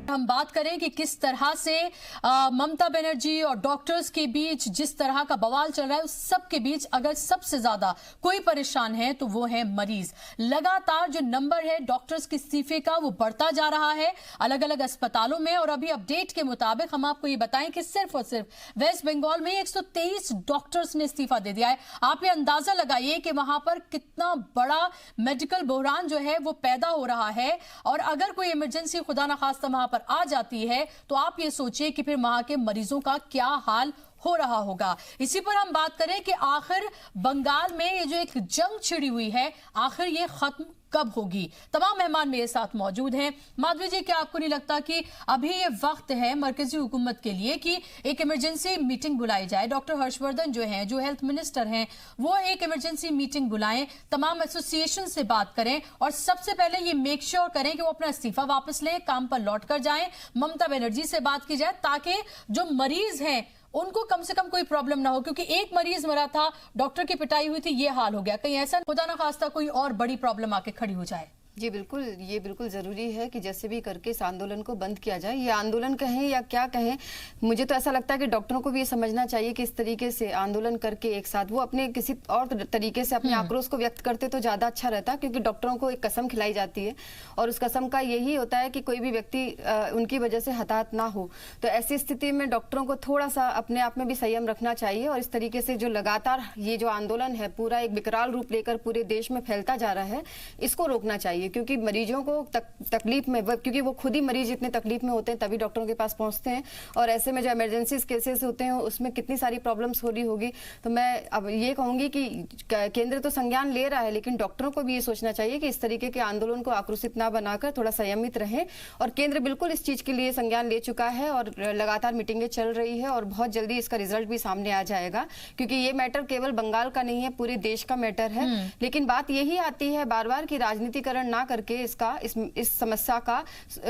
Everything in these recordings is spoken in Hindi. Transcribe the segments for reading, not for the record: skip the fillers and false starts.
हम बात करें कि किस तरह से ममता बनर्जी और डॉक्टर्स के बीच जिस तरह का बवाल चल रहा है, उस सब के बीच अगर सबसे ज्यादा कोई परेशान है तो वो है मरीज। लगातार जो नंबर है डॉक्टर्स के इस्तीफे का वो बढ़ता जा रहा है अलग अलग अस्पतालों में। और अभी अपडेट के मुताबिक हम आपको ये बताएं कि सिर्फ और सिर्फ वेस्ट बंगाल में 123 डॉक्टर्स ने इस्तीफा दे दिया है। आप ये अंदाजा लगाइए कि वहां पर कितना बड़ा मेडिकल बहरान जो है वो पैदा हो रहा है। और अगर कोई इमरजेंसी खुदा ना खास्ता वहां पर आ जाती है तो आप ये सोचिए कि फिर वहां के मरीजों का क्या हाल हो रहा होगा। इसी पर हम बात करें कि आखिर बंगाल में ये जो एक जंग छिड़ी हुई है, आखिर ये खत्म कब होगी। तमाम मेहमान मेरे साथ मौजूद हैं। माधवी जी, क्या आपको नहीं लगता कि अभी ये वक्त है मरकजी हुकूमत के लिए कि एक इमरजेंसी मीटिंग बुलाई जाए? डॉक्टर हर्षवर्धन जो हैं, जो हेल्थ मिनिस्टर हैं, वो एक इमरजेंसी मीटिंग बुलाएं, तमाम एसोसिएशन से बात करें और सबसे पहले ये मेक श्योर करें कि वो अपना इस्तीफा वापस लें, काम पर लौट कर जाएं। ममता बनर्जी से बात की जाए ताकि जो मरीज हैं उनको कम से कम कोई प्रॉब्लम ना हो, क्योंकि एक मरीज मरा था, डॉक्टर की पिटाई हुई थी, ये हाल हो गया। कहीं ऐसा खुदा ना खास्ता कोई और बड़ी प्रॉब्लम आके खड़ी हो जाए? जी बिल्कुल, ये बिल्कुल ज़रूरी है कि जैसे भी करके इस आंदोलन को बंद किया जाए। ये आंदोलन कहें या क्या कहें, मुझे तो ऐसा लगता है कि डॉक्टरों को भी ये समझना चाहिए कि इस तरीके से आंदोलन करके एक साथ वो अपने किसी और तरीके से अपने आक्रोश को व्यक्त करते तो ज़्यादा अच्छा रहता, क्योंकि डॉक्टरों को एक कसम खिलाई जाती है और उस कसम का यही होता है कि कोई भी व्यक्ति उनकी वजह से हताहत ना हो। तो ऐसी स्थिति में डॉक्टरों को थोड़ा सा अपने आप में भी संयम रखना चाहिए और इस तरीके से जो लगातार ये जो आंदोलन है पूरा एक विकराल रूप लेकर पूरे देश में फैलता जा रहा है, इसको रोकना चाहिए। क्योंकि मरीजों को तकलीफ में, क्योंकि वो खुद ही मरीज इतने तकलीफ में होते हैं तभी डॉक्टरों के पास पहुंचते हैं, और ऐसे में जो इमरजेंसी केसेस होते हैं उसमें कितनी सारी प्रॉब्लम्स हो रही होगी। तो मैं अब ये कहूंगी कि केंद्र तो संज्ञान ले रहा है, लेकिन डॉक्टरों को भी ये सोचना चाहिए कि इस तरीके के आंदोलन को आक्रोशित ना बनाकर थोड़ा संयमित रहें। और केंद्र बिल्कुल इस चीज के लिए संज्ञान ले चुका है और लगातार मीटिंगें चल रही है और बहुत जल्दी इसका रिजल्ट भी सामने आ जाएगा, क्योंकि ये मैटर केवल बंगाल का नहीं है, पूरे देश का मैटर है। लेकिन बात यही आती है बार बार कि राजनीतिकरण ना करके इस समस्या का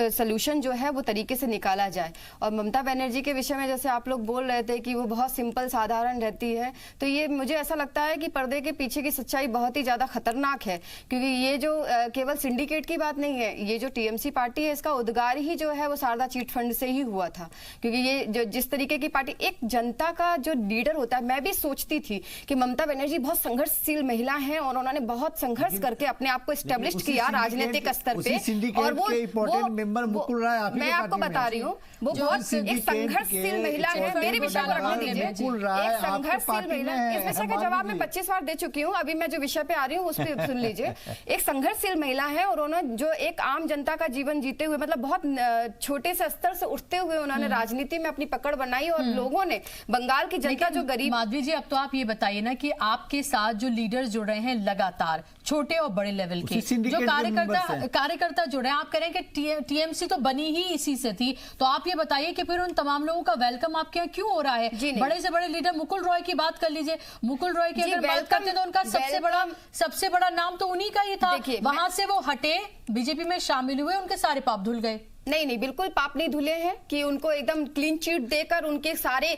सलूशन जो है वो तरीके से निकाला जाए। और ममता बनर्जी के विषय में जैसे आप लोग बोल रहे थे कि वो बहुत सिंपल साधारण रहती है, तो ये मुझे ऐसा लगता है कि पर्दे के पीछे की सच्चाई बहुत ही ज्यादा खतरनाक है। क्योंकि ये जो केवल सिंडिकेट की बात नहीं है, ये जो टीएमसी पार्टी है इसका उद्गार ही जो है वो शारदा चिट फंड से ही हुआ था। क्योंकि ये जो जिस तरीके की पार्टी, एक जनता का जो लीडर होता है, मैं भी सोचती थी कि ममता बनर्जी बहुत संघर्षशील महिला है और उन्होंने बहुत संघर्ष करके अपने आप को एस्टेब्लिश किया राजनीतिक स्तर पे। और वो इंपॉर्टेंट मेंबर मुकुल राय, मैं आपको बता रही हूँ, वो बहुत एक संघर्षशील महिला है। मेरे विषय को रखने दीजिए, एक संघर्षशील महिला। इस विषय का जवाब मैं 25 बार दे चुकी हूँ, अभी मैं जो विषय पे आ रही हूँ उस पर सुन लीजिए। एक संघर्षशील महिला है और उन्होंने जो एक आम जनता का जीवन जीते हुए, मतलब बहुत छोटे से स्तर से उठते हुए उन्होंने राजनीति में अपनी पकड़ बनाई और लोगों ने, बंगाल की जनता जो गरीब। माधवी जी, अब तो आप ये बताइए ना कि आपके साथ जो लीडर्स जुड़ रहे हैं लगातार, छोटे और बड़े लेवल के जो कार्यकर्ता जुड़े हैं, आप कह रहे हैं कि टीएमसी तो बनी ही इसी से थी, तो आप ये बताइए कि फिर उन तमाम लोगों का वेलकम आपके यहाँ क्यों हो रहा है? बड़े से बड़े लीडर मुकुल रॉय की बात कर लीजिए, मुकुल रॉय की अगर बात करते तो उनका सबसे बड़ा नाम तो उन्हीं का ही था। वहां से वो हटे, बीजेपी में शामिल हुए, उनके सारे पाप धुल गए। नहीं, बिल्कुल पाप नहीं धुले हैं कि उनको एकदम क्लीन चिट देकर उनके सारे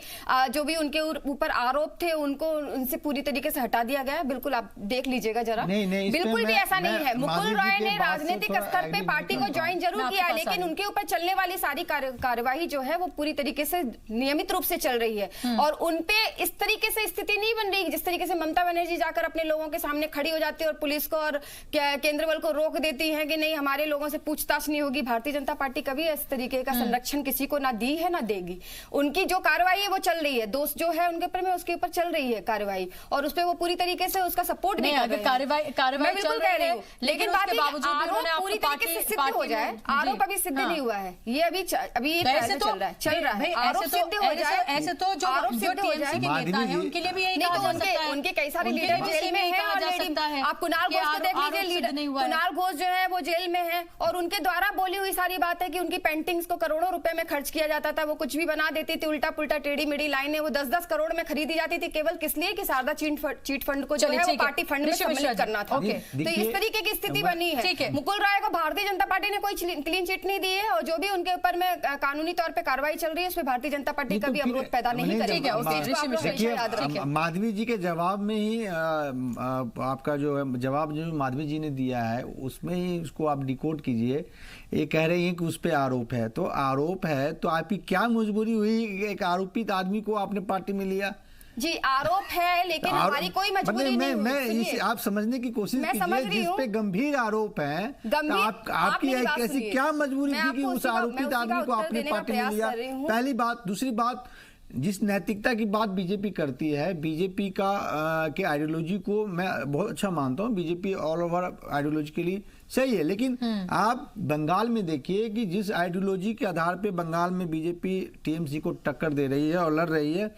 जो भी उनके ऊपर आरोप थे उनको उनसे पूरी तरीके से हटा दिया गया। बिल्कुल आप देख लीजिएगा जरा, बिल्कुल भी ऐसा नहीं है। मुकुल रॉय ने राजनीतिक स्तर पे पार्टी को ज्वाइन जरूर किया, लेकिन उनके ऊपर चलने वाली सारी कार्यवाही जो है वो पूरी तरीके से नियमित रूप से चल रही है और उनपे इस तरीके से स्थिति नहीं बन रही जिस तरीके से ममता बनर्जी जाकर अपने लोगों के सामने खड़ी हो जाती है और पुलिस को और केंद्र बल को रोक देती है कि नहीं, हमारे लोगों से पूछताछ नहीं होगी। भारतीय जनता पार्टी कभी इस तरीके का संरक्षण किसी को ना दी है ना देगी। उनकी जो कार्रवाई है वो चल रही है, दोष जो है उनके ऊपर में उसके ऊपर चल रही है कार्रवाई और उस पे वो पूरी तरीके से उसका सपोर्ट भी कर रहे हैं। कार्रवाई बिल्कुल कह रही हूँ, लेकिन बात आरोप पूरी तरीके से सिद्ध हो जाए, आरोप अभी सिद्ध नहीं हुआ है, ये अभी चल रहा है। आरोप सिद्ध हो जाए, ऐसे तो जो आरोप सिद्ध हो जाए उनके लिए भी यही कहा जा सकता है। उनके कई सारे लीडर जेल में हैं ऑलरेडी। आप कुणाल घोष को देख लीजिए, कुणाल घोष जो है वो जेल में है और उनके द्वारा बोली हुई सारी बात है कि उनकी पेंटिंग्स को करोड़ों रुपए में खर्च किया जाता था, वो कुछ भी बना देती थी, उल्टा पुल्टा टेढ़ी मेढ़ी लाइनें वो 10-10 करोड़ में खरीदी जाती थी, केवल किस लिए कि शारदा चीट फंड को जो है वो पार्टी फंड में सम्मिलित करना था। तो इस तरीके की स्थिति बनी है। मुकुल राय को भारतीय जनता पार्टी ने कोई क्लीन चिट नहीं दी है और जो भी उनके ऊपर में कानूनी तौर पर कार्रवाई चल रही है उसमें भारतीय जनता पार्टी कभी अवरोध पैदा नहीं करेगी। माधवी जी के जवाब में ही आपका जो जवाब जो माधवी जी ने दिया है उसमें ही उसको आप डिकोड कीजिए। ये कह रही है कि उस पे आरोप है, तो आरोप है तो आपकी क्या मजबूरी हुई एक आरोपित आदमी को आपने पार्टी में लिया? जी आरोप है, लेकिन हमारी कोई मजबूरी नहीं हुई। आप समझने की कोशिश कीजिए, जिस पे गंभीर आरोप है, तो आपकी ऐसी क्या मजबूरी थी कि उस आरोपित आदमी को आपने पार्टी में लिया? पहली बात। दूसरी बात, जिस नैतिकता की बात बीजेपी करती है, बीजेपी के आइडियोलॉजी को मैं बहुत अच्छा मानता हूँ, बीजेपी ऑल ओवर आइडियोलॉजी के लिए सही है, लेकिन आप बंगाल में देखिए कि जिस आइडियोलॉजी के आधार पे बंगाल में बीजेपी टीएमसी को टक्कर दे रही है और लड़ रही है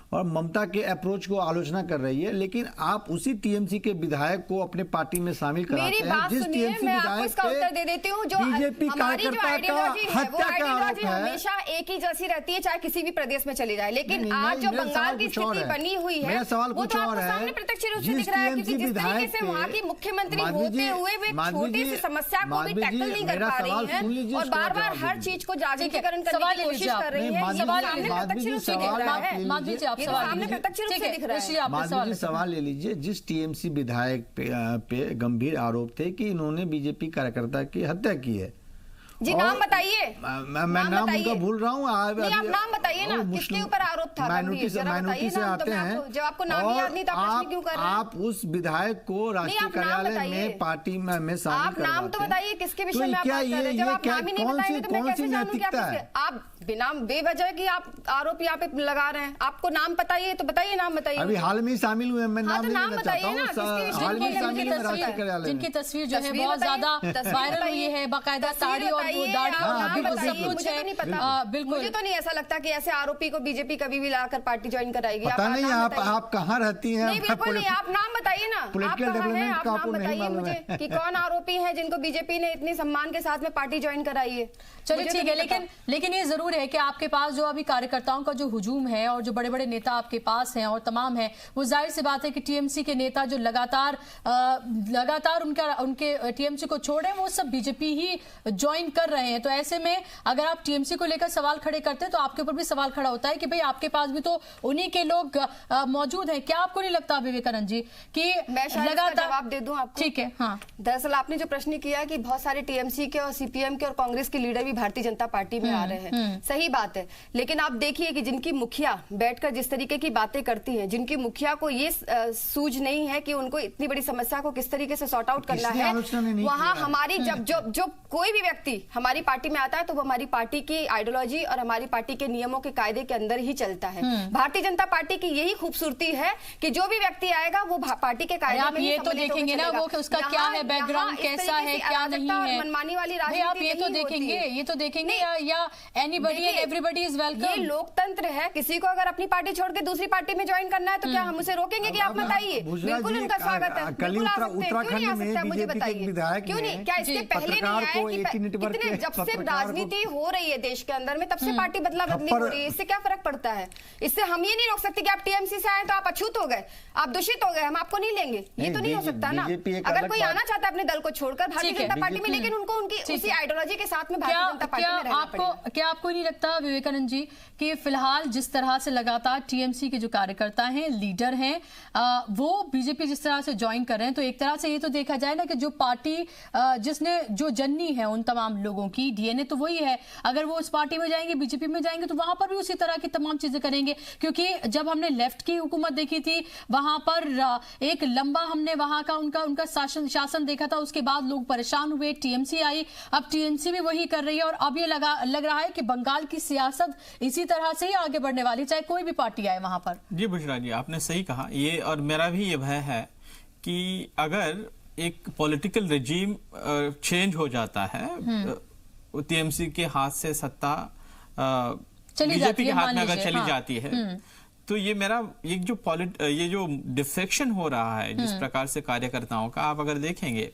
और ममता के अप्रोच को आलोचना कर रही है, लेकिन आप उसी टीएमसी के विधायक को अपने पार्टी में शामिल कराते हैं, जिस टीएमसी विधायक पे बीजेपी कार्यकर्ता का हत्या का आरोप है। हमेशा एक ही जैसी रहती है, चाहे किसी भी प्रदेश में चली जाए, लेकिन आज जो बंगाल की स्थिति बनी हुई है, वो तो आपको सामने प्रत्यक्ष रूप से दिख रहा है, क्योंकि जिस तरीके से वहाँ की मुख्यमंत्री होते हुए वे छोटी सी समस्या को भी टैकल नहीं कर पा रही है और बार बार हर चीज को जागरूकीकरण करने की कोशिश कर रही है। प्रत्यक्ष रूप से दिख रहा है, सवाल ले लीजिए। जिस टीएमसी विधायक पे गंभीर आरोप थे कि इन्होंने बीजेपी कार्यकर्ता की हत्या की है, जी नाम बताइए। मैं नाम उनका भूल रहा हूँ। आप नाम बताइए ना, किसके ऊपर आरोप था? माइनॉरिटी से आते हैं, जब आपको नाम याद नहीं तो आप क्यों कर रहे हैं? आप उस विधायक को राष्ट्रीय कार्यालय में पार्टी में शामिल करवाते हैं। आप नाम तो बताइए किसके विषय में आप बात कर रहे हैं? जब आप नाम ही नहीं बताएंगे तो मैं कैसे जानूं क्या किसके? आप बिना बेवजह की आप आरोप यहाँ पे लगा रहे हैं। आपको नाम बताइए तो बताइए, नाम बताइए। अभी हाल में शामिल हुए, मैं नाम नाम बताइए ना, हाल में शामिल हुए राष्ट्रीय कार्यालय। जिनकी तस्वीर जो है बहुत ज्यादा वायरल हुई है, बाकायदा साड़ी और बिल्कुल सब कुछ है। बिल्कुल, मुझे तो नहीं ऐसा लगता कि ऐसे आरोपी को बीजेपी कभी भी लाकर पार्टी ज्वाइन कराएगी। पता नहीं आप कहाँ रहती हैं? नहीं बिल्कुल नहीं, आप नाम बताइए ना, आप कहाँ हैं? आप नाम बताइए मुझे कि कौन आरोपी है जिनको बीजेपी ने इतनी सम्मान के साथ में पार्टी ज्वाइन कराई है। चलिए ठीक है, लेकिन ये जरूर है कि आपके पास जो अभी कार्यकर्ताओं का जो हुजूम है और जो बड़े बड़े नेता आपके पास हैं और तमाम है, वो जाहिर सी बात है कि टीएमसी के नेता जो लगातार उनके टीएमसी को छोड़े, वो सब बीजेपी ही ज्वाइन कर रहे हैं। तो ऐसे में अगर आप टीएमसी को लेकर सवाल खड़े करते हैं तो आपके ऊपर भी सवाल खड़ा होता है कि भाई आपके पास भी तो उन्हीं के लोग मौजूद हैं। क्या आपको नहीं लगता विवेकानंद जी कि मैं लगातार जवाब दे दूं आपको? ठीक है। हाँ, दरअसल आपने जो प्रश्न किया कि बहुत सारे टीएमसी के और सीपीएम के और कांग्रेस के लीडर भी भारतीय जनता पार्टी में आ रहे हैं, सही बात है, लेकिन आप देखिए कि जिनकी मुखिया बैठकर जिस तरीके की बातें करती हैं, जिनकी मुखिया को ये सूझ नहीं है कि उनको इतनी बड़ी समस्या को किस तरीके से सॉर्ट आउट करना है, वहां हमारी जब कोई भी व्यक्ति हमारी पार्टी में आता है तो वो हमारी पार्टी की आइडियोलॉजी और हमारी पार्टी के नियमों के कायदे के अंदर ही चलता है। भारतीय जनता पार्टी की यही खूबसूरती है कि जो भी व्यक्ति आएगा वो पार्टी के कायदे में ये तो देखेंगे ना वो उसका क्या है बैकग्राउंड, कैसा है, क्या नहीं है, मनमानी वाली राजनीति आप ये तो देखेंगे या anybody and everybody is welcome. ये लोकतंत्र है, किसी को अगर अपनी पार्टी छोड़ के दूसरी पार्टी में ज्वाइन करना है तो क्या हम उसे रोकेंगे कि आप मत आइए? बिल्कुल उनका स्वागत है, बिल्कुल आ सकते हैं, क्यों नहीं आ सकता? मुझे बताइए क्यों नहीं? क्या इसके पहले नहीं आया कि कितने जब से राजनीति हो रही है देश के अंदर में तब से पार्टी बदला बदली हो रही है, इससे क्या फर्क पड़ता है? इससे हम ये नहीं रोक सकते कि आप टीएमसी से आए तो आप अछूत हो गए, आप दूषित हो गए, हम आपको नहीं लेंगे, ये तो नहीं हो सकता ना। अगर कोई आना चाहता है अपने दल को छोड़कर भारतीय जनता पार्टी में, लेकिन उनको उनकी उसी आइडियोलॉजी के साथ में भारतीय जनता पार्टी में रहना पड़ेगा। क्या आपको नहीं लगता विवेकानंद जी कि फिलहाल जिस तरह से लगातार टीएमसी के जो कार्यकर्ता हैं, लीडर हैं, वो बीजेपी जिस तरह से ज्वाइन कर रहे हैं, तो एक तरह से ये तो देखा जाए ना कि जो पार्टी जिसने जो जननी है उन तमाम लोगों की डीएनए तो वही है, अगर वो उस पार्टी में जाएंगे, बीजेपी में जाएंगे तो वहां पर भी उसी तरह की तमाम चीजें करेंगे। क्योंकि जब हमने लेफ्ट की हुकूमत देखी थी वहां पर एक लंबा हमने वहां का उनका शासन देखा था, उसके बाद लोग परेशान हुए, टीएमसी आई, अब टीएमसी भी वही कर रही है और अब ये लग रहा है कि बंगाल की सियासत इसी तरह से ही आगे बढ़ने वाली, चाहे कोई भी पार्टी आए वहां पर। जी बुशरा जी, आपने सही कहा ये, और मेरा भी ये भय है कि अगर एक पॉलिटिकल रेजिम चेंज हो जाता है, टीएमसी के हाथ से सत्ता बीजेपी के हाथ में अगर चली जाती है, तो ये जो डिफेक्शन हो रहा है जिस प्रकार से कार्यकर्ताओं का, आप अगर देखेंगे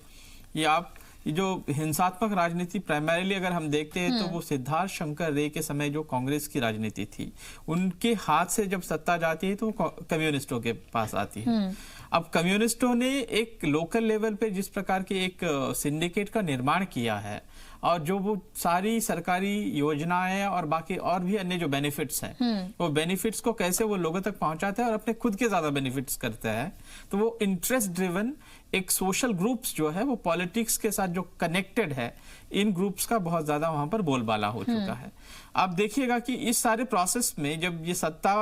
ये जो हिंसात्मक राजनीति प्राइमरीली अगर हम देखते हैं तो वो सिद्धार्थ शंकर रे के समय जो कांग्रेस की राजनीति थी, उनके हाथ से जब सत्ता जाती है तो कम्युनिस्टों के पास आती है। अब कम्युनिस्टों ने एक लोकल लेवल पे जिस प्रकार के एक सिंडिकेट का निर्माण किया है और जो वो सारी सरकारी योजनाएं और बाकी और भी अन्य जो बेनिफिट्स हैं, वो बेनिफिट्स को कैसे वो लोगों तक पहुंचाते हैं और अपने खुद के ज्यादा बेनिफिट्स करते हैं, तो वो इंटरेस्ट ड्रिवन एक सोशल ग्रुप्स जो है वो पॉलिटिक्स के साथ जो कनेक्टेड है, इन ग्रुप्स का बहुत ज्यादा वहां पर बोलबाला हो चुका है। आप देखिएगा कि इस सारे प्रोसेस में जब ये सत्ता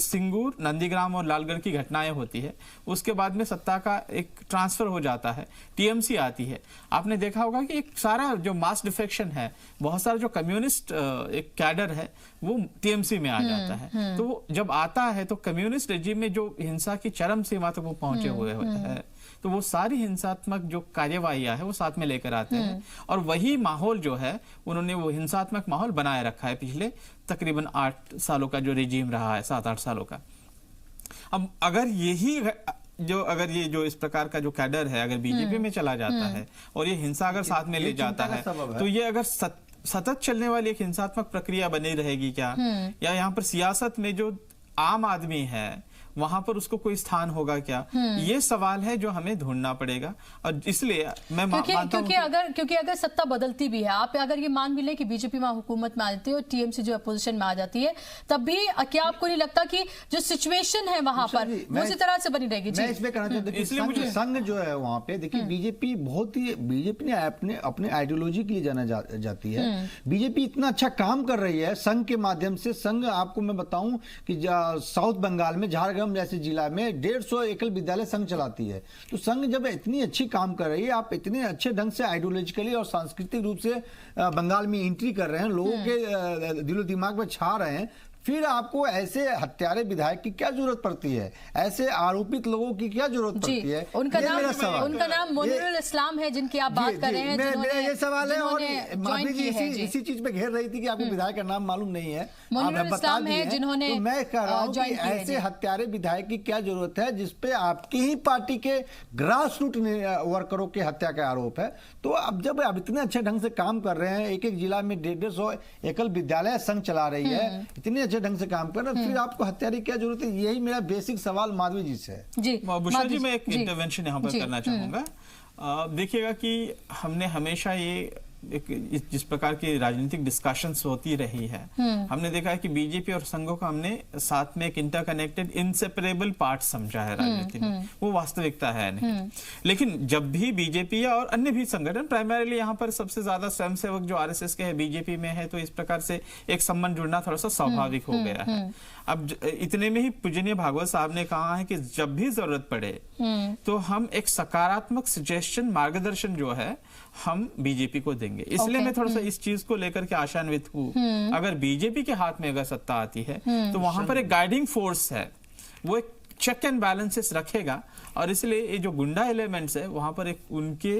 सिंगूर, नंदीग्राम और लालगढ़ की घटनाएं होती है, उसके बाद में सत्ता का एक ट्रांसफर हो जाता है, टीएमसी आती है। आपने देखा होगा कि एक सारा जो मास डिफेक्शन है, बहुत सारा जो कम्युनिस्ट एक कैडर है वो टीएमसी में आ जाता है। तो वो जब आता है तो कम्युनिस्ट रेजिम में जो हिंसा की चरम सीमा तक वो पहुंचे हुए हैं, तो वो सारी हिंसात्मक जो कार्यवाहियां है वो साथ में लेकर आते हैं, और वही माहौल जो है उन्होंने वो हिंसात्मक माहौल बनाए रखा है पिछले तकरीबन 8 सालों का जो रेजिम रहा है, 7-8 सालों का। अब अगर ये जो इस प्रकार का जो कैडर है अगर बीजेपी में चला जाता है और ये हिंसा अगर साथ में ले जाता है, तो ये अगर सतत चलने वाली एक हिंसात्मक प्रक्रिया बनी रहेगी क्या, या यहाँ पर सियासत में जो आम आदमी है वहां पर उसको कोई स्थान होगा क्या, ये सवाल है जो हमें ढूंढना पड़ेगा। और इसलिए मैं क्योंकि अगर सत्ता बदलती भी है, आप अगर ये मान भी लें कि बीजेपी में हुकूमत में आ जाती है और टीएमसी जो अपोजिशन में आ जाती है, तब भी क्या आपको नहीं लगता कि जो सिचुएशन है वहां पर उसी तरह से बनी रहेगी? मैं इसमें कहना चाहता हूं, इसलिए संघ जो है वहां पे देखिए, बीजेपी ने अपने आइडियोलॉजी के लिए जाना जाती है। बीजेपी इतना अच्छा काम कर रही है संघ के माध्यम से। संघ, आपको मैं बताऊं कि साउथ बंगाल में झारखंड जैसे जिला में 150 एकल विद्यालय संघ चलाती है। तो संघ जब इतनी अच्छी काम कर रही है, आप इतने अच्छे ढंग से आइडियोलॉजिकली और सांस्कृतिक रूप से बंगाल में एंट्री कर रहे हैं, लोगों के दिलो दिमाग में छा रहे हैं, फिर आपको ऐसे हत्यारे विधायक की क्या जरूरत पड़ती है, ऐसे आरोपित लोगों की क्या जरूरत पड़ती है? उनका नाम मोनिरुल इस्लाम है जिनकी आप बात कर रहे हैं। मेरा ये सवाल है, और माफी जी इसी चीज पे घेर रही थी कि आपको विधायक का नाम मालूम नहीं है, मोनिरुल इस्लाम है जिन्होंने, तो मैं कह रहा हूँ कि ऐसे हत्यारे विधायक की क्या जरूरत है जिसपे आपकी ही पार्टी के ग्रास रूट वर्करों के हत्या का आरोप है। तो अब जब आप इतने अच्छे ढंग से काम कर रहे हैं, एक जिला में 150 एकल विद्यालय संघ चला रही है, इतने ढंग से काम कर, फिर आपको हत्यारे की क्या जरूरत है? यही मेरा बेसिक सवाल माधवी जी से है। जी बुशरा जी, मैं एक इंटरवेंशन यहाँ पर करना चाहूंगा। देखिएगा कि हमने हमेशा ये जिस प्रकार की राजनीतिक डिस्कशंस होती रही है, हमने देखा है कि बीजेपी और संघों का हमने साथ में एक इंटरकनेक्टेड इनसेपरेबल पार्ट समझा है राजनीति में। वो वास्तविकता है नहीं। लेकिन जब भी बीजेपी और अन्य भी संगठन, प्राइमरीली यहाँ पर सबसे ज्यादा स्वयंसेवक जो आरएसएस के है बीजेपी में है, तो इस प्रकार से एक संबंध जुड़ना थोड़ा सा स्वाभाविक हो गया है। अब इतने में ही पूजनीय भागवत साहब ने कहा है कि जब भी जरूरत पड़े तो हम एक सकारात्मक सजेशन, मार्गदर्शन जो है हम बीजेपी को देंगे। इसलिए मैं थोड़ा सा इस चीज को लेकर के आशान्वित हूँ। अगर बीजेपी के हाथ में अगर सत्ता आती है तो वहां पर एक गाइडिंग फोर्स है, वो एक चेक एंड बैलेंसेस रखेगा, और इसलिए ये जो गुंडा एलिमेंट्स है वहां पर एक उनके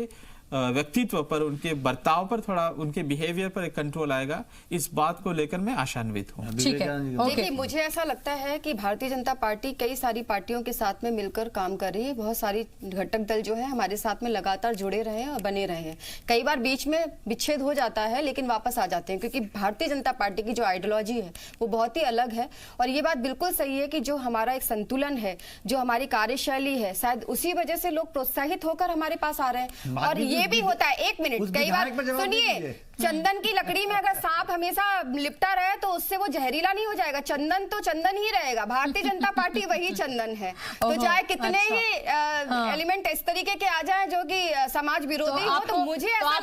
व्यक्तित्व पर, उनके बर्ताव पर, थोड़ा उनके बिहेवियर पर एक कंट्रोल आएगा। इस बात को लेकर मैं आशान्वित हूँ। देखिए, मुझे ऐसा लगता है कि भारतीय जनता पार्टी कई सारी पार्टियों के साथ में मिलकर काम कर रही है। बहुत सारी घटक दल जो है हमारे साथ में लगातार जुड़े रहे हैं और बने रहे हैं। कई बार बीच में विच्छेद हो जाता है लेकिन वापस आ जाते हैं, क्योंकि भारतीय जनता पार्टी की जो आइडियोलॉजी है वो बहुत ही अलग है। और ये बात बिल्कुल सही है कि जो हमारा एक संतुलन है, जो हमारी कार्यशैली है, शायद उसी वजह से लोग प्रोत्साहित होकर हमारे पास आ रहे हैं। और ये भी होता है, एक मिनट, कई बार सुनिए, चंदन की लकड़ी में अगर सांप हमेशा लिपटा रहे तो उससे वो जहरीला नहीं हो जाएगा। चंदन तो चंदन ही रहेगा। भारतीय जनता पार्टी वही चंदन है। तो चाहे कितने ही एलिमेंट इस तरीके के आ जाएं जो कि समाज विरोधी हो, तो मुझे ऐसा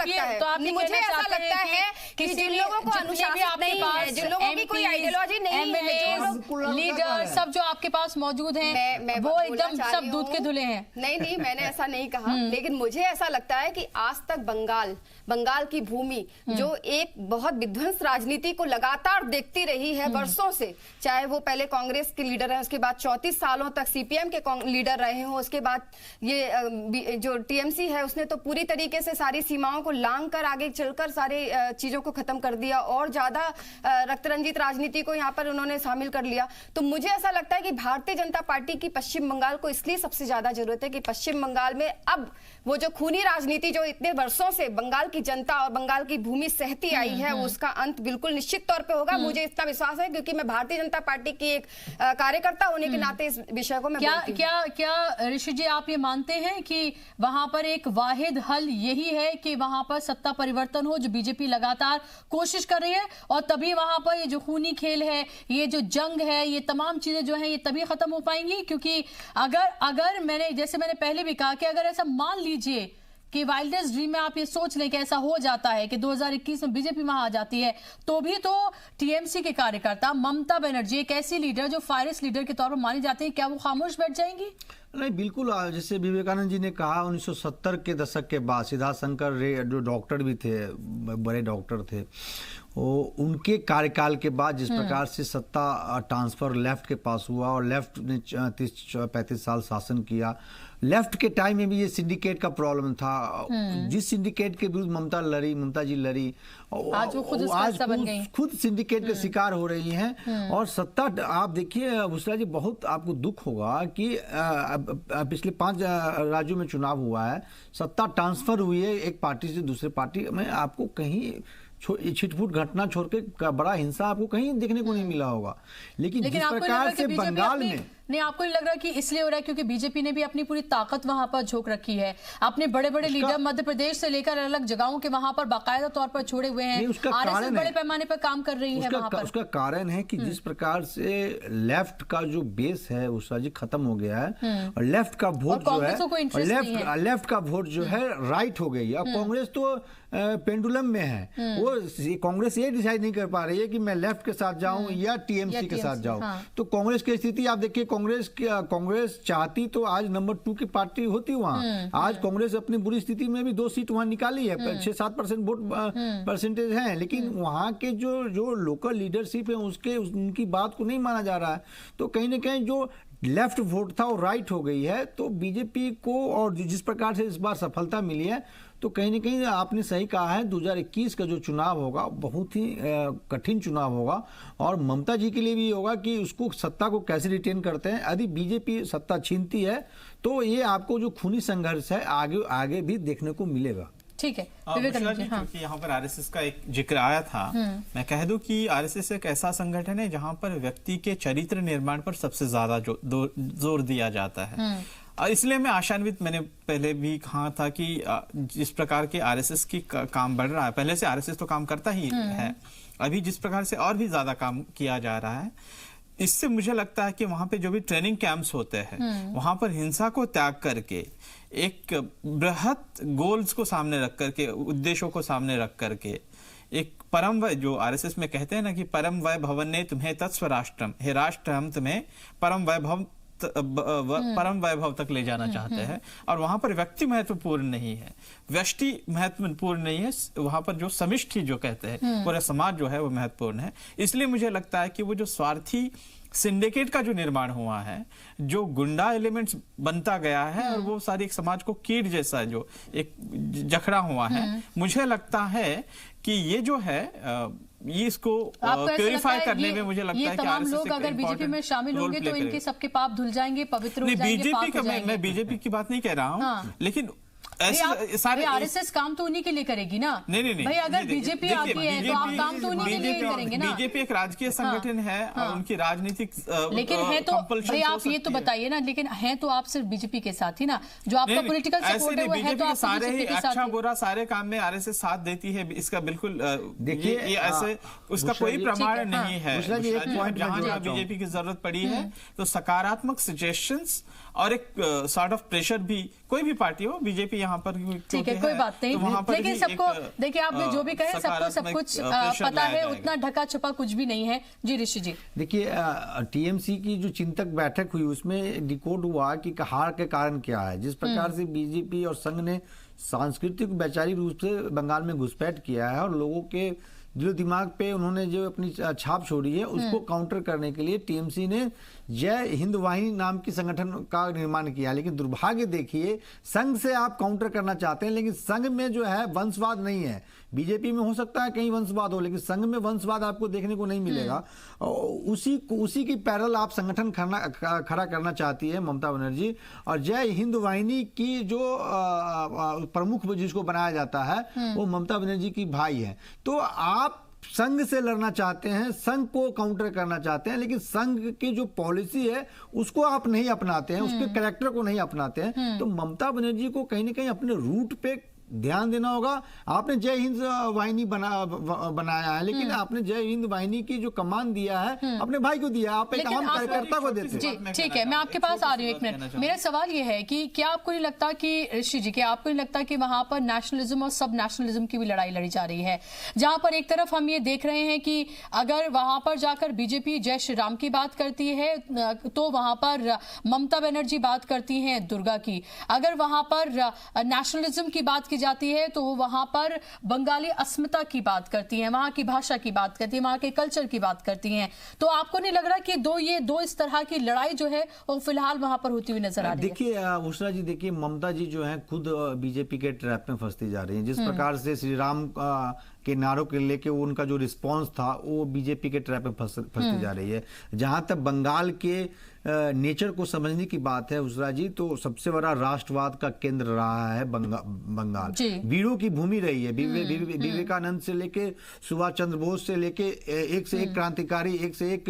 लगता है कि जिन लोगों को अनुशासित नहीं है, जिन लोगों की कोई आइडियोलॉजी नहीं है, लीडर सब जो आपके पास मौजूद हैं, वो एकदम सब दूध के धुले हैं। नहीं, मैंने ऐसा नहीं कहा, लेकिन मुझे ऐसा लगता है कि आज तक बंगाल की भूमि जो एक बहुत विध्वंस राजनीति को लगातार देखती रही है वर्षों से, चाहे वो पहले कांग्रेस के लीडर है, उसके बाद 34 सालों तक सीपीएम के लीडर रहे हों, उसके बाद ये जो टीएमसी है उसने तो पूरी तरीके से सारी सीमाओं को लांघ कर आगे चलकर सारे चीजों को खत्म कर दिया और ज्यादा रक्तरंजित राजनीति को यहाँ पर उन्होंने शामिल कर लिया। तो मुझे ऐसा लगता है कि भारतीय जनता पार्टी की पश्चिम बंगाल को इसलिए सबसे ज्यादा जरूरत है कि पश्चिम बंगाल में अब वो जो खूनी राजनीति जो इतने वर्षों से बंगाल की जनता और बंगाल की भूमि सहती आई है उसका अंत बिल्कुल निश्चित तौर पे होगा। मुझे इतना विश्वास है क्योंकि मैं भारतीय जनता पार्टी की एक कार्यकर्ता होने के नाते इस विषय को मैं क्या ऋषि जी आप ये मानते हैं कि वहां पर एक वाहिद हल यही है कि वहां पर सत्ता परिवर्तन हो, जो बीजेपी लगातार कोशिश कर रही है, और तभी वहां पर ये जो खूनी खेल है, ये जो जंग है, ये तमाम चीजें जो है ये तभी खत्म हो पाएंगी? क्योंकि अगर मैंने पहले भी कहा कि अगर ऐसा मान लीजिए कि वाइल्डेस्ट ड्रीम में आप ये सोच लें कि ऐसा हो जाता है कि 2021 में बीजेपी वहां आ जाती है, तो भी तो टीएमसी के कार्यकर्ता ममता बनर्जी एक ऐसी लीडर जो फायरिस्ट लीडर के तौर पर मानी जाती है, क्या वो खामोश बैठ जाएंगी? नहीं, बिल्कुल। जैसे विवेकानंद जी ने कहा 1970 के दशक के बाद सिद्धार्थ शंकर रे जो डॉक्टर भी थे, बड़े डॉक्टर थे, वो उनके कार्यकाल के बाद जिस प्रकार से सत्ता ट्रांसफर लेफ्ट के पास हुआ और लेफ्ट ने 30-35 साल शासन किया, लेफ्ट के टाइम में भी ये सिंडिकेट का प्रॉब्लम था। जिस सिंडिकेट के विरुद्ध ममता जी लड़ी, आज वो खुद सिंडिकेट के शिकार हो रही हैं। और सत्ता, आप देखिए भूसरा जी, बहुत आपको दुख होगा कि पिछले 5 राज्यों में चुनाव हुआ है, सत्ता ट्रांसफर हुई है एक पार्टी से दूसरे पार्टी में, आपको कहीं छिटपुट घटना छोड़ के बड़ा हिंसा आपको कहीं देखने को नहीं मिला होगा। लेकिन जिस प्रकार से बंगाल में नहीं, आपको नहीं लग रहा कि इसलिए हो रहा है क्योंकि बीजेपी ने भी अपनी पूरी ताकत वहां पर झोंक रखी है, अपने बड़े बड़े लीडर मध्य प्रदेश से लेकर अलग जगहों के वहां पर बाकायदा तौर पर छोड़े हुए हैं, आरएसएस बड़े पैमाने पर काम कर रही है वहां पर। उसका कारण है कि जिस प्रकार से लेफ्ट का जो बेस है वो साजी खत्म हो गया है, और लेफ्ट का वोट जो है, लेफ्ट का वोट जो है राइट हो गई है। और कांग्रेस तो पेंडुलम में है, वो कांग्रेस ये डिसाइड नहीं कर पा रही है कि मैं लेफ्ट के साथ जाऊं या टीएमसी के साथ जाऊं। तो कांग्रेस की स्थिति आप देखिए, कांग्रेस चाहती तो आज नंबर 2 की पार्टी होती वहां। आज कांग्रेस अपनी बुरी स्थिति में भी 2 सीट वहां निकाली है, 6-7% वोट परसेंटेज है, लेकिन वहां के जो लोकल लीडरशिप है उनकी बात को नहीं माना जा रहा है। तो कहीं ना कहीं जो लेफ्ट वोट था वो राइट हो गई है। तो बीजेपी को, और जिस प्रकार से इस बार सफलता मिली है, तो कहीं ना कहीं आपने सही कहा है, 2021 का जो चुनाव होगा बहुत ही कठिन चुनाव होगा, और ममता जी के लिए भी होगा कि उसको सत्ता को कैसे रिटेन करते हैं। यदि बीजेपी सत्ता छीनती है तो ये आपको जो खूनी संघर्ष है आगे भी देखने को मिलेगा। ठीक है, क्योंकि यहाँ पर आरएसएस का एक जिक्र आया था, मैं कह दूं कि आरएसएस एक ऐसा संगठन है जहाँ पर व्यक्ति के चरित्र निर्माण पर सबसे ज्यादा जोर दिया जाता है। इसलिए मैं आशान्वित, मैंने पहले भी कहा था कि जिस प्रकार के आरएसएस की काम बढ़ रहा है, पहले से आरएसएस तो काम करता ही है, अभी जिस प्रकार से और भी ज्यादा काम किया जा रहा है, इससे मुझे लगता है कि वहां पे जो भी ट्रेनिंग कैंप्स होते हैं, वहां पर हिंसा को त्याग करके एक बृहत गोल्स को सामने रख करके, उद्देश्यों को सामने रख करके, एक परम वै, जो आरएसएस में कहते हैं ना कि परम वैभव ने तुम्हें तत्स्वराष्ट्रम, हे राष्ट्र हम तुम्हें परम वैभव तक ले जाना चाहते हैं। और वहां पर व्यक्ति महत्वपूर्ण नहीं है, व्यष्टि महत्वपूर्ण नहीं है, वहां पर जो समिष्टि जो कहते हैं, पूरा समाज जो है वो महत्वपूर्ण है। इसलिए मुझे लगता है कि वो जो स्वार्थी सिंडिकेट का जो निर्माण हुआ है, जो गुंडा एलिमेंट्स बनता गया है, और वो सारी एक समाज को कीट जैसा जो एक जखड़ा हुआ है, मुझे लगता है कि ये जो है ये इसको प्यूरिफाई करने में मुझे लगता है कि तमाम लोग अगर बीजेपी में शामिल होंगे तो इनके सबके पाप धुल जाएंगे, पवित्र हो जाएंगे, बीजेपी का मैं बीजेपी की बात नहीं कह रहा हूँ, लेकिन सारे आरएसएस काम तो उन्हीं के लिए करेगी ना। नहीं भाई, अगर बीजेपी आती है तो आप काम तो उन्हीं के लिए करेंगे ना। बीजेपी एक राजकीय संगठन है, और उनकी राजनीतिक लेकिन है तो भाई आप ये तो बताइए ना, लेकिन है तो आप सिर्फ बीजेपी के साथ ही ना, जो आपका पॉलिटिकल सपोर्ट है वो है तो आप सारे ही अच्छा बुरा सारे काम में आरएसएस साथ देती है, इसका बिल्कुल देखिए ये ऐसे उसका कोई प्रमाण नहीं है। जहां बीजेपी की जरूरत पड़ी है तो सकारात्मक सजेशंस और एक सॉर्ट ऑफ प्रेशर भी, कोई भी पार्टी हो, बीजेपी यहाँ पर ठीक है, कोई बात नहीं, लेकिन सबको देखिए, आपने जो भी कहे सबको सब कुछ पता है, उतना ढका छुपा कुछ भी नहीं है। जी ऋषि जी, देखिए टीएमसी की जो चिंतक बैठक हुई उसमें डिकोड हुआ कि हार के कारण क्या है। जिस प्रकार से बीजेपी और संघ ने सांस्कृतिक वैचारिक रूप से बंगाल में घुसपैठ किया है और लोगों के दिलो दिमाग पे उन्होंने जो अपनी छाप छोड़ी है, उसको काउंटर करने के लिए टीएमसी ने जय हिंद वाहिनी नाम की संगठन का निर्माण किया। लेकिन दुर्भाग्य देखिए, संघ से आप काउंटर करना चाहते हैं, लेकिन संघ में जो है वंशवाद नहीं है। बीजेपी में हो सकता है कहीं वंशवाद हो, लेकिन संघ में वंशवाद आपको देखने को नहीं मिलेगा। उसी की पैरल आप संगठन खड़ा करना चाहती है ममता बनर्जी। और जय हिंद वाहिनी की जो प्रमुख जिसको बनाया जाता है वो ममता बनर्जी की भाई है। तो आप संघ से लड़ना चाहते हैं, संघ को काउंटर करना चाहते हैं, लेकिन संघ की जो पॉलिसी है उसको आप नहीं अपनाते हैं, उसके कैरेक्टर को नहीं अपनाते हैं। तो ममता बनर्जी को कहीं ना कहीं अपने रूट पे ध्यान देना होगा। आपने जय हिंद वाहिनी बनाया है, लेकिन आपने जय हिंद वाहिनी की जो कमान दिया है अपने भाई को दिया, आप एक आम कार्यकर्ता को देते हैं। ठीक है, मैं आपके पास आ रही हूँ, एक मिनट। मेरा सवाल ये है कि क्या आपको नहीं लगता कि ऋषि जी, क्या आपको नहीं लगता कि वहां पर नेशनलिज्म और सब नेशनलिज्म की भी लड़ाई लड़ी जा रही है, जहां पर एक तरफ हम ये देख रहे हैं कि अगर वहां पर जाकर बीजेपी जय श्री राम की बात करती है तो वहां पर ममता बनर्जी बात करती हैं दुर्गा की, अगर वहां पर नेशनलिज्म की बात की जाती है तो वो वहां पर बंगाली अस्मिता की बात करती हैं, वहां की भाषा की बात करती हैं, वहां के कल्चर की बात करती हैं। तो आपको नहीं लग रहा कि दो इस तरह की लड़ाई जो है वो फिलहाल वहां पर होती हुई नजर आ रही है? देखिए उषा जी, देखिए ममता जी जो है खुद बीजेपी के ट्रैप में फंसती जा रही है। जिस प्रकार से श्री राम के नारों के लेके उनका जो रिस्पांस था वो बीजेपी के ट्रैप में फंसती जा रही है। जहां तक बंगाल के नेचर को समझने की बात है उसरा जी, तो सबसे बड़ा राष्ट्रवाद का केंद्र रहा है बंगाल, वीरों की भूमि रही है। विवेकानंद से लेके सुभाष चंद्र बोस से लेके एक से एक क्रांतिकारी, एक से एक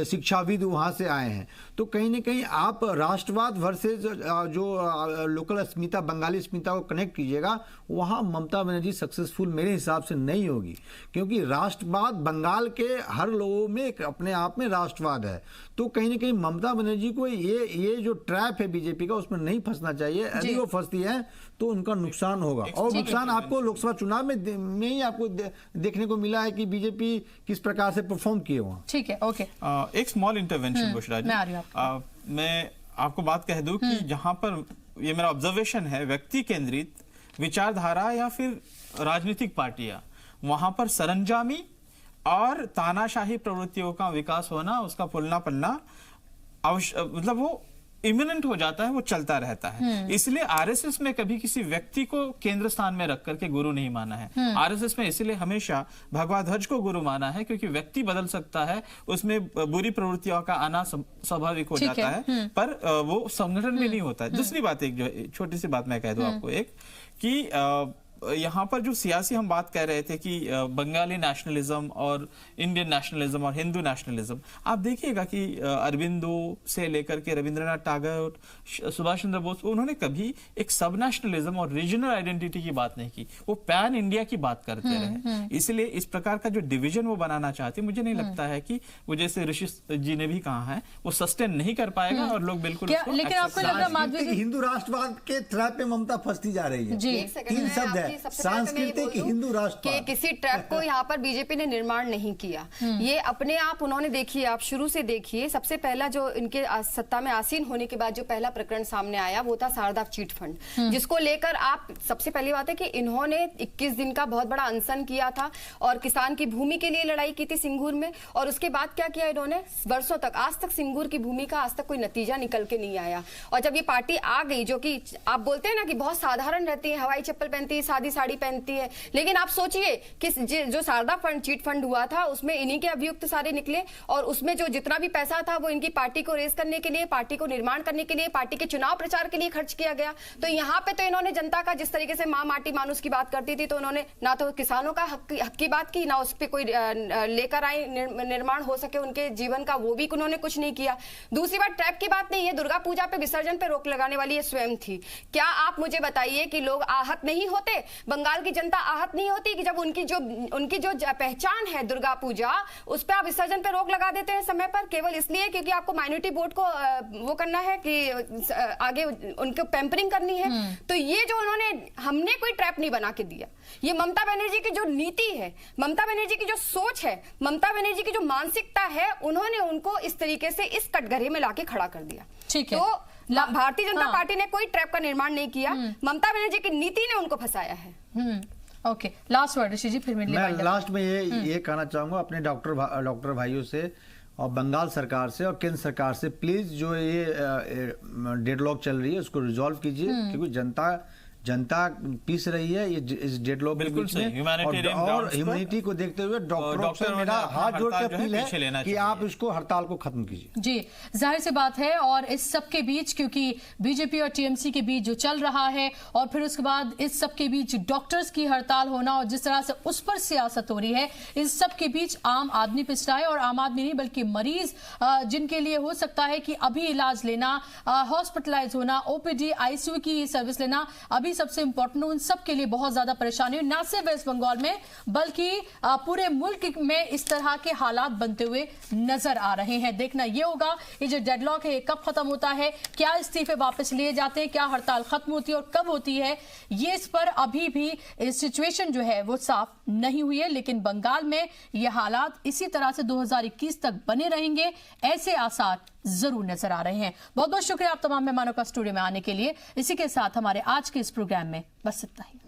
शिक्षाविद वहां से आए हैं। तो कहीं ना कहीं आप राष्ट्रवाद वर्सेस जो लोकल अस्मिता, बंगाली अस्मिता को कनेक्ट कीजिएगा, वहां ममता बनर्जी सक्सेसफुल मेरे हिसाब से नहीं होगी, क्योंकि राष्ट्रवाद बंगाल के हर लोगों में अपने आप में राष्ट्रवाद है। तो कहीं ना कहीं ममता बनर्जी को ये जो ट्रैप है बीजेपी का उसमें नहीं फंसना चाहिए। यदि वो फंसती है तो उनका नुकसान होगा, और नुकसान आपको लोकसभा चुनाव में ही आपको देखने को मिला है कि बीजेपी किस प्रकार से परफॉर्म किए वहां। ठीक है, ओके। एक स्मॉल इंटरवेंशन बुशरा जी, मैं आपको बात कह दूं कि जहां पर ये मेरा ऑब्जर्वेशन है, व्यक्ति केंद्रित विचारधारा या फिर राजनीतिक पार्टियां, वहां पर सरंजामी और तानाशाही प्रवृत्तियों का विकास होना, उसका फूलना पलना मतलब वो इमिनेंट हो जाता है, वो चलता रहता है। इसलिए आरएसएस में कभी किसी व्यक्ति को केंद्र स्थान में रख करके गुरु नहीं माना है। आरएसएस में इसलिए हमेशा भगवा ध्वज को गुरु माना है, क्योंकि व्यक्ति बदल सकता है, उसमें बुरी प्रवृत्तियों का आना स्वाभाविक हो जाता है, पर वो संगठन में नहीं होता है। दूसरी बात, एक जो छोटी सी बात मैं कह दूं आपको, एक कि यहाँ पर जो सियासी हम बात कह रहे थे कि बंगाली नेशनलिज्म और इंडियन नेशनलिज्म और हिंदू नेशनलिज्म, आप देखिएगा कि अरविंदो से लेकर के रविंद्रनाथ टैगोर, सुभाष चंद्र बोस, उन्होंने कभी एक सब नेशनलिज्म और रीजनल आइडेंटिटी की बात नहीं की, वो पैन इंडिया की बात करते रहे। इसलिए इस प्रकार का जो डिवीजन वो बनाना चाहते, मुझे नहीं लगता है कि वो, जैसे ऋषि जी ने भी कहा है, वो सस्टेन नहीं कर पाएगा और लोग बिल्कुल। लेकिन आपको लग रहा है हिंदू राष्ट्रवाद के ट्रैप पे ममता फंसती जा रही है? तीन शब्द है, सांस्कृतिक हिंदू राष्ट्र के किसी ट्रैप को यहाँ पर बीजेपी ने निर्माण नहीं किया। ये अपने आप उन्होंने, देखिए आप शुरू से देखिए, सबसे पहला जो इनके सत्ता में आसीन होने के बाद जो पहला प्रकरण सामने आया वो था शारदा चीट फंड, जिसको लेकर आप, सबसे पहली बात है कि इन्होंने 21 दिन का बहुत बड़ा अनशन किया था और किसान की भूमि के लिए लड़ाई की थी सिंगूर में। और उसके बाद क्या किया इन्होंने, वर्षों तक, आज तक सिंगूर की भूमि का आज तक कोई नतीजा निकल के नहीं आया। और जब ये पार्टी आ गई, जो कि आप बोलते हैं ना कि बहुत साधारण रहती है, हवाई चप्पल पहनती है, सादी साड़ी पहनती है, लेकिन आप सोचिए कि जो शारदा फंड, चीट फंड हुआ था, उसमें इन्हीं के अभियुक्त सारे निकले, और उसमें जो जितना भी पैसा था वो इनकी पार्टी को रेस करने के लिए, पार्टी को निर्माण करने के लिए, पार्टी के चुनाव प्रचार के लिए खर्च किया गया। तो यहाँ पे तो इन्होंने जनता का, जिस तरीके से माँ माटी मानुस की बात करती थी, तो उन्होंने ना तो किसानों का हक की बात की, ना उस पर कोई लेकर आए निर्माण हो सके उनके जीवन का, वो भी उन्होंने कुछ नहीं किया। दूसरी बात, ट्रैप की बात नहीं है, दुर्गा पूजा पे विसर्जन पे रोक लगाने वाली ये स्वयं थी। क्या आप मुझे बताइए कि लोग आहत नहीं होते, बंगाल की जनता आहत नहीं होती कि जब उनकी जो पहचान है दुर्गा पूजा, उस पर आप विसर्जन पे रोक लगा देते हैं समय पर, केवल इसलिए क्योंकि आपको माइनॉरिटी वोट को वो करना है कि आगे उनको पैम्परिंग करनी है। तो ये जो उन्होंने, हमने कोई ट्रैप नहीं बना के दिया, ये ममता बनर्जी की जो नीति है, ममता बनर्जी की जो सोच है, ममता बनर्जी की जो मानसिकता है, उन्होंने उनको इस तरीके से इस कटघरे में लाके खड़ा कर दिया। ठीक है, तो भारतीय जनता पार्टी ने कोई ट्रैप का निर्माण नहीं किया, ममता बनर्जी की नीति ने उनको फंसाया है। ओके, लास्ट वर्ड ऋषि जी, फिर मैं लास्ट में ये कहना चाहूंगा अपने डॉक्टर भाइयों से और बंगाल सरकार से और केंद्र सरकार से, प्लीज जो ये डेडलॉक चल रही है उसको रिजॉल्व कीजिए, क्योंकि जनता जनता पीस रही है ये इस डेडलॉक के बीच में, और ह्यूमैनिटी को देखते हुए डॉक्टरों से मेरा हाथ जोड़ के अपील है कि आप इसको हड़ताल को खत्म कीजिए। जी, जाहिर सी बात है। और इस सब के बीच, क्योंकि बीजेपी और टीएमसी के बीच जो चल रहा है, और फिर उसके बाद इस सब के बीच डॉक्टर्स की हड़ताल होना और जिस तरह से उस पर सियासत हो रही है, इस सब के बीच आम आदमी पिछड़ा है। और आम आदमी नहीं बल्कि मरीज जिनके लिए हो सकता है कि अभी इलाज लेना, हॉस्पिटलाइज होना, ओपीडी आईसीयू की सर्विस लेना अभी सबसे इंपॉर्टेंट, उन सब के लिए बहुत ज्यादा परेशानी है, ना सिर्फ वेस्ट बंगाल में बल्कि पूरे मुल्क में इस तरह के हालात बनते हुए नजर आ रहे हैं। देखना यह होगा ये जो डेडलॉक है ये कब खत्म होता है, क्या इस्तीफे वापस लिए जाते हैं, क्या हड़ताल खत्म होती है और कब होती है, ये इस पर अभी भी सिचुएशन जो है वो साफ नहीं हुई है। लेकिन बंगाल में ये हालात इसी तरह से 2021 तक बने रहेंगे, ऐसे आसार जरूर नजर आ रहे हैं। बहुत बहुत शुक्रिया आप तमाम मेहमानों का स्टूडियो में आने के लिए। इसी के साथ हमारे आज के इस प्रोग्राम में बस इतना ही।